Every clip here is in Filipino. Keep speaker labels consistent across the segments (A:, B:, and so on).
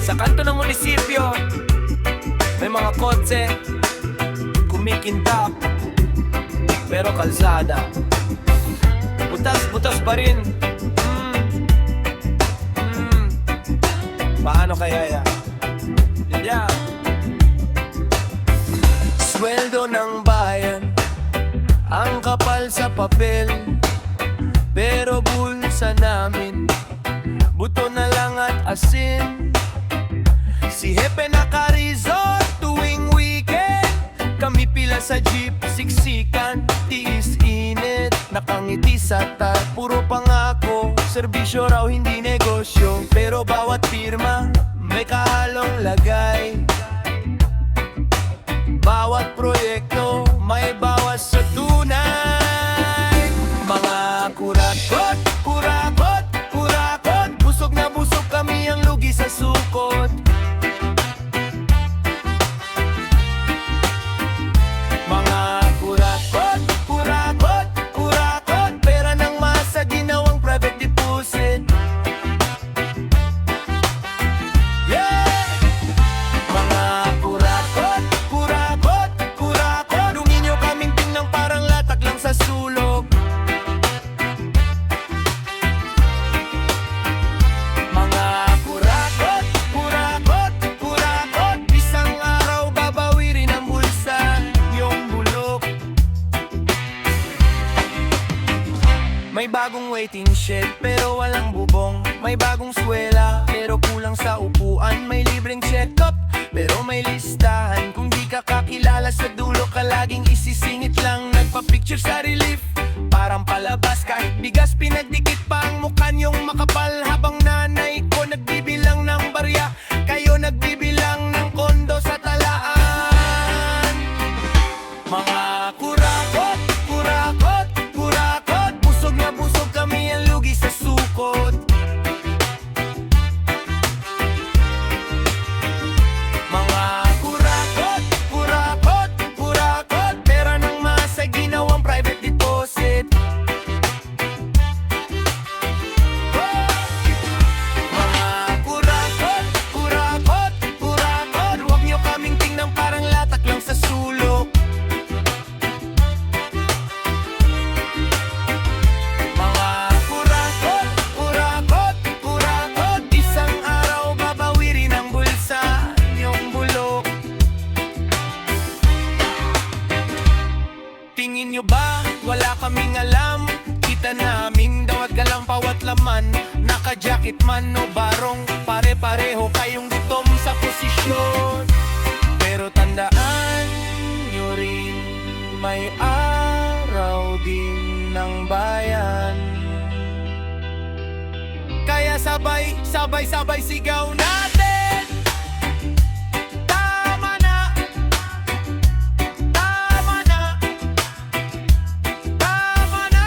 A: Sa kanto ng munisipyo, may mga kotse kumikintap, pero kalsada butas-butas pa rin. Paano kaya yan? Yeah. Sweldo ng bayan, ang kapal sa papel, pero bulsa namin buto na lang at asin. Si Hepe naka-resort tuwing weekend, kami pila sa jeep, siksikan, tiis init, nakangiti sa tar, puro pangako, serbisyo raw hindi negosyo. Pero bawat firma may kahalong lagay, bawat proyekto may bawas sa tunay. Mga kurakot, kurakot, kurakot, busog na busog kami ang lugi sa sukot. Mga kurakot, kurakot, kurakot, pera ng masa ginawang private deposit. Yeah! Mga kurakot, kurakot, kurakot, dungin nyo kaming tingnan parang latak lang sa sulok. Mga kurakot, kurakot, kurakot, isang araw babawi rin ang bulsa, yung bulok. May bagong waiting shed pero walang bubong, may bagong swela pero kulang sa upuan, may libreng check-up pero may listahan. Kung di ka kakilala sa dulo ka laging isisingit lang, nagpa-picture sa relief parang palabas. Kahit bigas pinagdikit pa ang mukha niyong makapal, habang nanay ko nagbibilang ng barya, kayo nagbibilang ng kondo sa talaan. Mga kurakot, kurakot, kurakot, busog na busog kami ang lugi sa sukot. Mga kurakot, kurakot, kurakot, pera ng masa ginawang private deposit. Mga kurakot, kurakot, kurakot, huwag nyo kaming tingnan parang latak lang sa sulok. Mga kurakot, kurakot, kurakot, isang araw babawi rin ang bulsa, yung bulok. Tingin nyo ba wala kaming alam? Kita namin dawat galampawat laman, naka-jacket man o barong, pare-pareho kayong gutom sa posisyon. Pero tandaan nyo rin, may araw din ng bayan. Kaya sabay sigaw natin, tama na, tama na, tama na.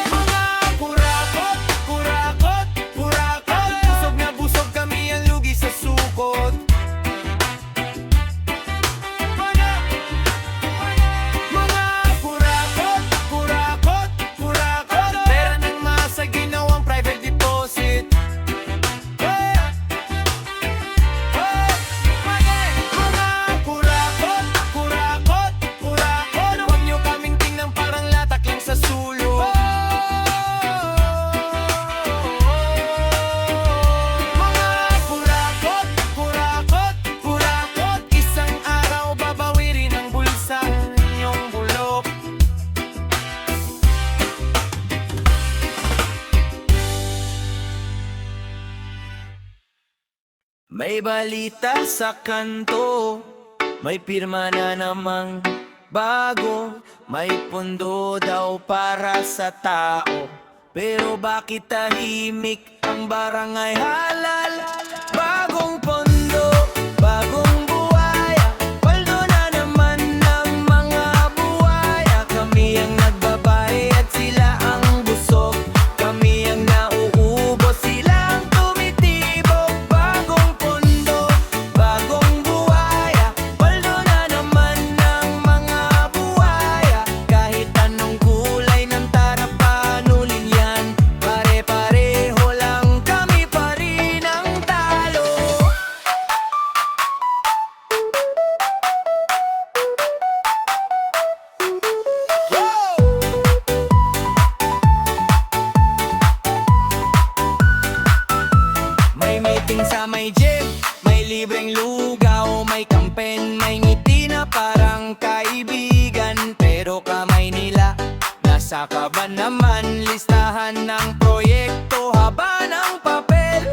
A: Mga kurakot, kurakot, kurakot, busog na busog kami ang lugi sa sukot. Mga kurakot, kurakot, kurakot, pera ng masa ginawang private deposit. Mga kurakot, kurakot, kurakot, huwag nyo kaming tingnan parang latak lang sa sulok. Mga kurakot, kurakot, kurakot, isang araw babawi rin ang bulsa, yung bulok. May balita sa kanto, may pirma na namang bago, may pundo daw para sa tao. Pero bakit tahimik ang barangay halal? Bagong pondo, bagong buhaya, paldo na naman ng mga buhaya. Kami ang nagbabayad, sila ang busog, kami ang nauubos, sila ang tumitibok. Bagong pondo, bagong buhaya, paldo na naman ng mga buhaya. Kahit anong kulay ng tarapan, ulin yan, pare-pareho listahan ng proyekto, haba ng papel.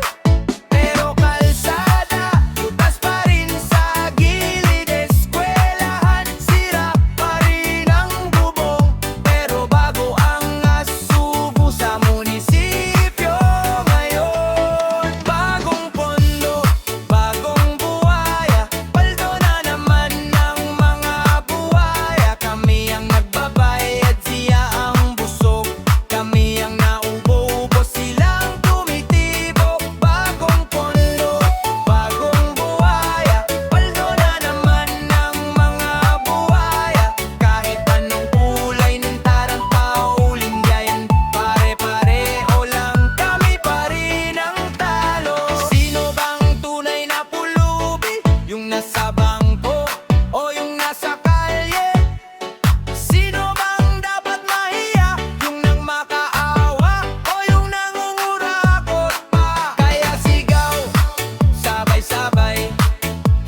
A: Pero kalsada, butas pa rin sa gilid. Eskwelahan, sira pa rin ang bubong. Pero bago ang asubo sa munisipyo ngayon. Bagong pondo, bagong buhaya, paldo na naman ng mga buhaya. Kami ang nagbabayad, siya ang busog. Kami ang naubo-ubo, silang tumitibok. Bagong pondo, bagong buhaya, paldo na naman ng mga buhaya. Kahit anong kulay ng taranta o lingayan, pare-pareho lang, kami pa rin ang talo. Sino bang tunay na pulubi? Yung nasa bangko o yung nasa kalye? Sino bang dapat mahiya? Yung nang makaawa o yung nangungurakot pa? Kaya sigaw, sabay-sabay,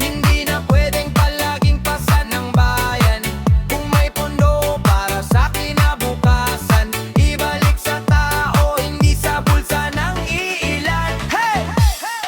A: hindi na pwedeng palaging pasan ng bayan. Kung may pondo para sa kinabukasan, ibalik sa tao, hindi sa bulsa ng iilan. Hey! Hey!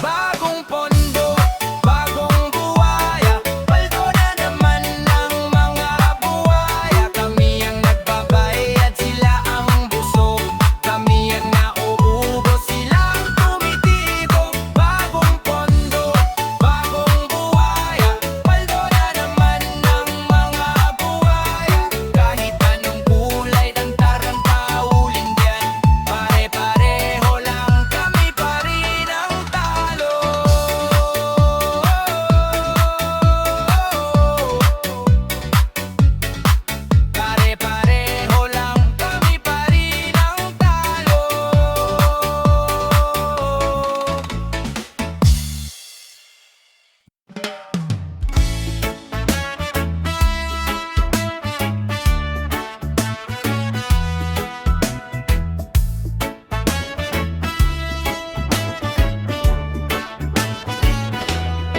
A: Bagong pondo, bagong buhaya, paldo na naman ng mga buhaya. Kami ang nagbabayad, sila ang busog. Kami ang nauubo, silang tumitibok. Bagong pondo, bagong buhaya, paldo na naman ng mga buhaya. Kahit anong kulay ng taranta o lingyan, pare-pareho lang, kami pa rin ang talo. Pare-pareho lang, kami pa rin ang talo.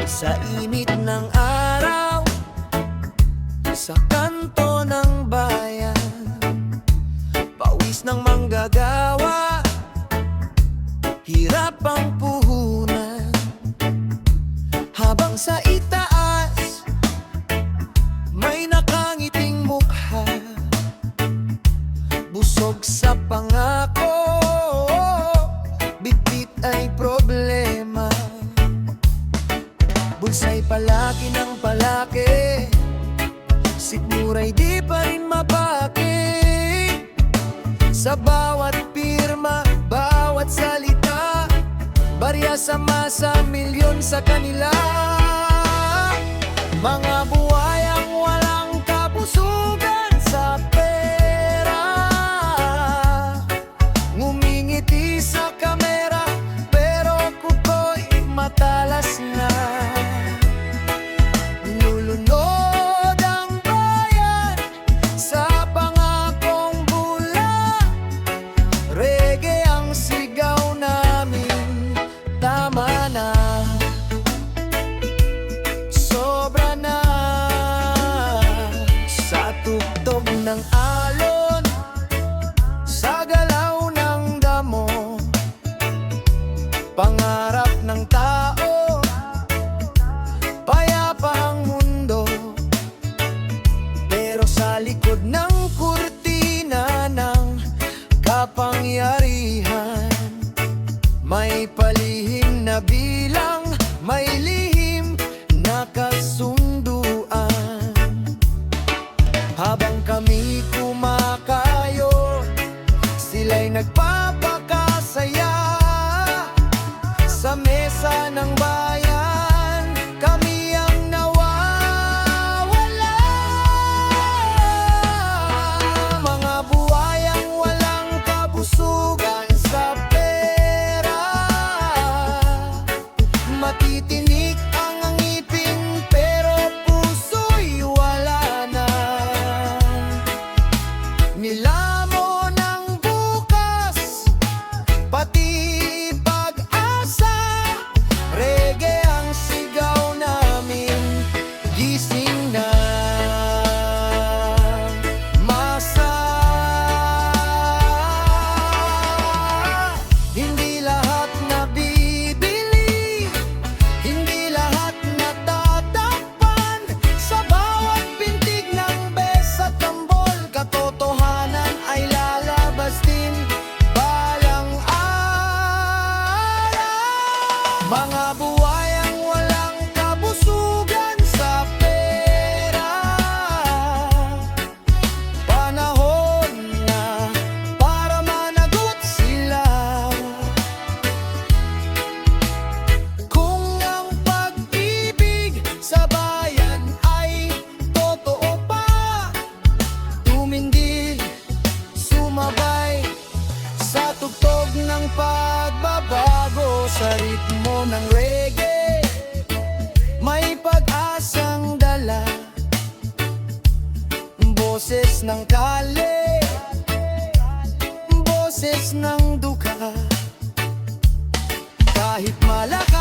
A: Sa init ng araw, sa kanto ng bayan, pawis ng manggagawa, hirap ang puhunan. Habang sa itaas, may nakangiting mukha, busog sa pangako, bitbit ay problema. Bulsa'y palaki ng palaki, sikmura'y di pa rin mapaki. Sa bawat pirma, bawat salita, barya sa masa, milyon sa kanila. Mga buhayang walang kapusugan sa pera, ngumingiti sa kamera, pero kuko'y matalas na. Nilulunod ang bayan sa pangakong bula. Reggae ang sigaw namin, tama na, sobra na. Sa tugtog ng alon, sa galaw ng damo, pangarap ng tao, payapa ang mundo. Pero sa likod ng kurtina ng kapangyarihan, may palihim na bilang, may lihim na kasunduan. Habang kami kumakayo, sila'y nagpapakasaya. Sa mesa ng bayan, kami ang nawawala. Mga buhayang walang kabusugan sa pera, Mga buwayang walang kabusugan sa pera. Panahon na para managot sila. Kung ang pag-ibig sa bayan ay totoo pa, tumindig, sumabay sa tugtog ng pagbabago. Sa ritmo ng reggae, may pag-asang dala. Boses ng kale, boses ng duka. Kahit malaki